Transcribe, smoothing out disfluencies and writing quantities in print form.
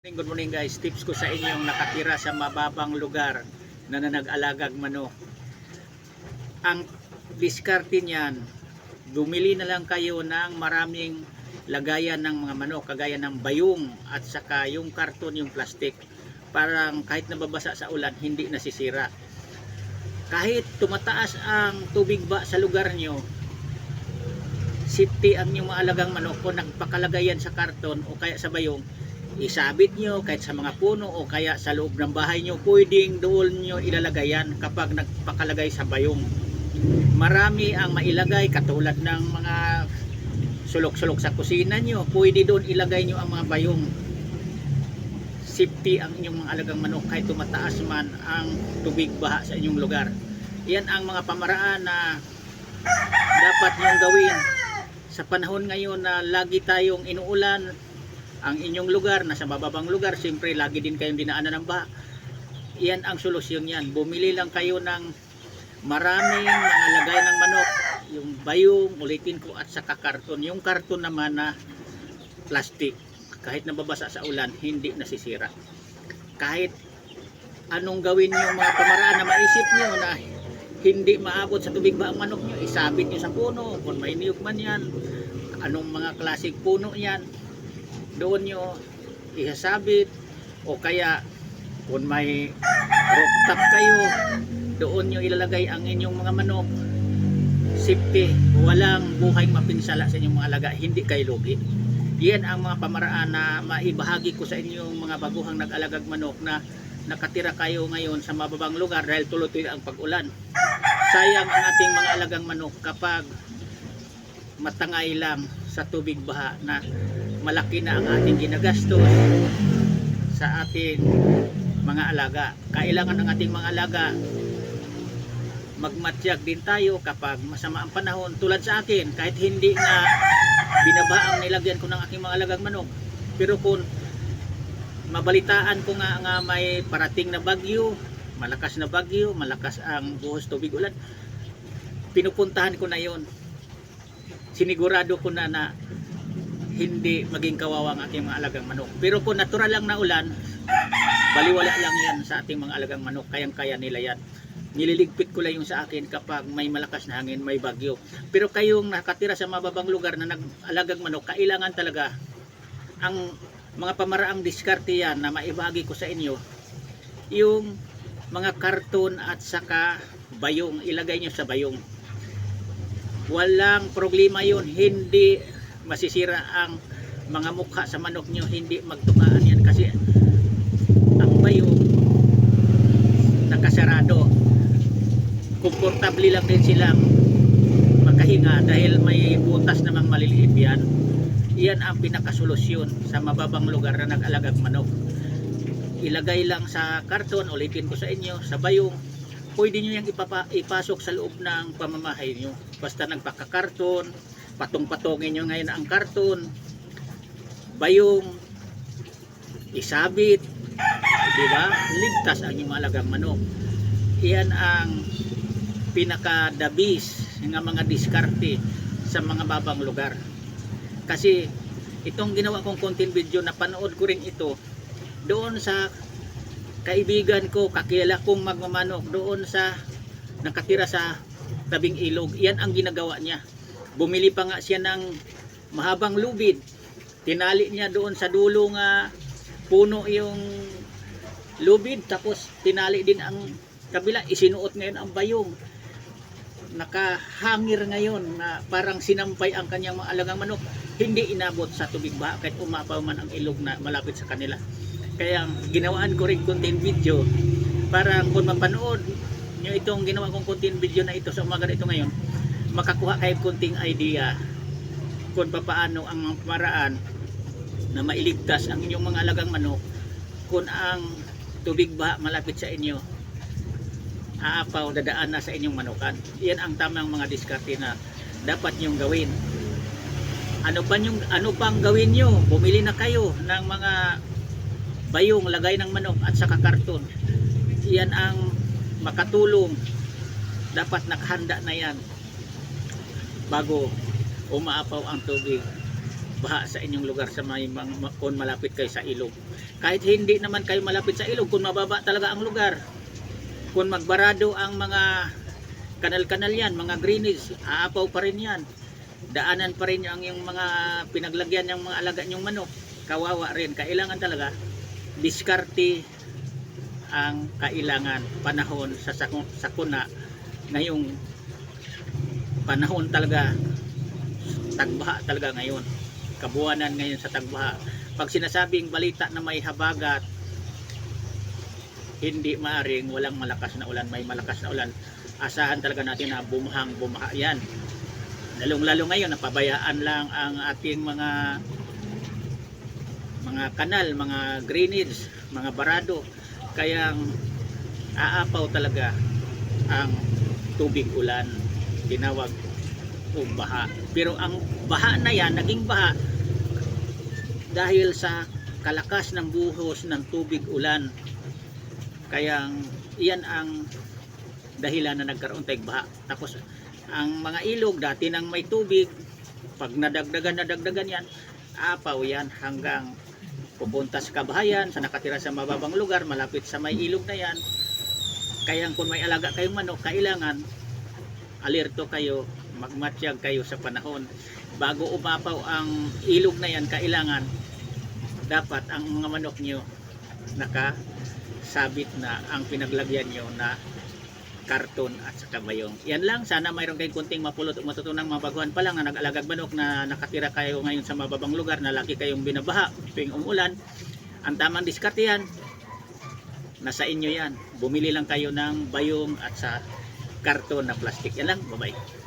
Good morning guys, tips ko sa inyong nakatira sa mababang lugar na nag-alagag manok. Ang diskarte niyan, bumili na lang kayo ng maraming lagayan ng mga manok, kagaya ng bayong at saka yung karton, yung plastic. Parang kahit nababasa sa ulan, hindi nasisira. Kahit tumataas ang tubig ba sa lugar nyo, safety ang inyong mga alagang manok. Kung nagpakalagayan sa karton o kaya sa bayong, isabit nyo kahit sa mga puno o kaya sa loob ng bahay nyo, pwedeng doon nyo ilalagay yan kapag nagpakalagay sa bayong. Marami ang mailagay katulad ng mga sulok-sulok sa kusina nyo, pwede doon ilagay nyo ang mga bayong. Safety ang inyong mga alagang manok kahit tumataas man ang tubig baha sa inyong lugar. Yan ang mga pamaraan na dapat nyong gawin sa panahon ngayon na lagi tayong inuulan. Ang inyong lugar, nasa mababang lugar, siyempre lagi din kayong dinaanan ng baha. Yan ang solusyon yan. Bumili lang kayo ng maraming mga lagay ng manok. Yung bayong, ulitin ko, at saka karton. Yung karton naman na plastic. Kahit nababasa sa ulan, hindi nasisira. Kahit anong gawin nyo mga pamaraan na maisip nyo na hindi maabot sa tubig ba ang manok nyo, isabit nyo sa puno. Kung may niyog man yan, anong mga klaseng puno yan, doon nyo isasabit, o kaya kung may rooftop kayo, doon nyo ilalagay ang inyong mga manok. Safety, walang buhay mapinsala sa inyong mga alaga, hindi kayo lugi. Yan ang mga pamaraan na maibahagi ko sa inyong mga baguhang nag-alagag manok na nakatira kayo ngayon sa mababang lugar dahil tuloy-tuloy ang pag-ulan. Sayang ang ating mga alagang manok kapag matangay lang sa tubig baha na malaki na ang ating ginagastos sa ating mga alaga. Kailangan ng ating mga alaga magmatsyag din tayo kapag masama ang panahon. Tulad sa akin, kahit hindi na binabaang nilagyan ko ng aking mga alagang manok, pero kung mabalitaan ko nga may parating na bagyo, malakas na bagyo, malakas ang buhos tubig ulan, pinupuntahan ko na yon. Sinigurado ko na hindi maging kawawa ang ating mga alagang manok. Pero kung natural lang na ulan, baliwala lang yan sa ating mga alagang manok. Kayang-kaya nila yan. Nililigpit ko lang yung sa akin kapag may malakas na hangin, may bagyo. Pero kayong nakatira sa mababang lugar na nag-alagang manok, kailangan talaga ang mga pamaraang diskarte yan na maibahagi ko sa inyo. Yung mga karton at saka bayong, ilagay nyo sa bayong. Walang problema yun, hindi masisira ang mga mukha sa manok nyo, hindi magtukaan yan kasi ang bayong nakasarado. Komportable lang din silang makahinga dahil may butas namang maliliit yan. Yan ang pinakasolusyon sa mababang lugar na nag-alagag manok. Ilagay lang sa karton, ulitin ko sa inyo, sa bayong. Pwede nyo yung ipasok sa loob ng pamamahay nyo. Basta nagpakakarton, patong-patongin nyo ngayon ang karton, bayong, isabit, diba? Ligtas ang inyong alagang manok. Iyan ang pinakadabis ng mga diskarte sa mga babang lugar. Kasi itong ginawa kong content video, napanood ko rin ito doon sa kaibigan ko, kakilala kong magmamanok doon sa nakatira sa tabing ilog. Iyan ang ginagawa niya. Bumili pa nga siya ng mahabang lubid, tinali niya doon sa dulo nga puno yung lubid, tapos tinali din ang kabila, isinuot ngayon ang bayong. Nakahangir ngayon na parang sinampay ang kanyang mga alagang manok, hindi inabot sa tubig baha kahit umapaw man ang ilog na malapit sa kanila. Kaya ginawaan ko rin content video para kung mapanood nyo itong ginawa kong content video na ito sa umaga na ito ngayon, makakuha kayo konting idea kung paano ang paraan na mailigtas ang inyong mga alagang manok kung ang tubig baha malapit sa inyo, aapaw, dadaan na sa inyong manukan. Yan ang tamang mga diskarte na dapat nyong gawin. Ano pang gawin nyo? Bumili na kayo ng mga bayong, lagay ng manok at saka karton. Yan ang makatulong. Dapat nakahanda na yan bago umaapaw ang tubig. baha sa inyong lugar sa may kung malapit kayo sa ilog. Kahit hindi naman kayo malapit sa ilog, kung mababa talaga ang lugar, kung magbarado ang mga kanal-kanal yan, mga drainage, aapaw pa rin yan. Daanan pa rin yung mga pinaglagyan ng mga alaga nyong manok. Kawawa rin. Kailangan talaga diskarte ang kailangan panahon sa sakuna. Ngayong panahon talaga, tagbaha talaga ngayon. Kabuanan ngayon sa tagbaha. Pag sinasabing balita na may habagat, hindi maaring walang malakas na ulan, may malakas na ulan. Asahan talaga natin na bumaha yan. Lalong-lalo ngayon, napabayaan lang ang ating mga kanal, mga drainage, mga barado. Kaya aapaw talaga ang tubig ulan. Tinawag o baha. Pero ang baha na yan, naging baha dahil sa kalakas ng buhos ng tubig ulan. Kaya iyan ang dahilan na nagkaroon tayong baha. Tapos ang mga ilog dati nang may tubig, pag nadagdagan yan, apaw yan hanggang pupunta sa kabahayan, sa nakatira sa mababang lugar, malapit sa may ilog na yan. Kaya kung may alaga kayong manok, kailangan alerto kayo, magmatsyag kayo sa panahon. Bago umapaw ang ilog na yan, kailangan dapat ang mga manok nyo nakasabit na ang pinaglagyan nyo na karton at saka bayong. Yan lang, sana mayroon kayong kunting mapulot o matutunang mabaguhan pa lang na nag-alagag manok na nakatira kayo ngayon sa mababang lugar na laki kayong binabaha tuwing umulan. Ang tamang diskarte yan, nasa inyo yan. Bumili lang kayo ng bayong at sa karton na plastic. Yan lang, bye-bye.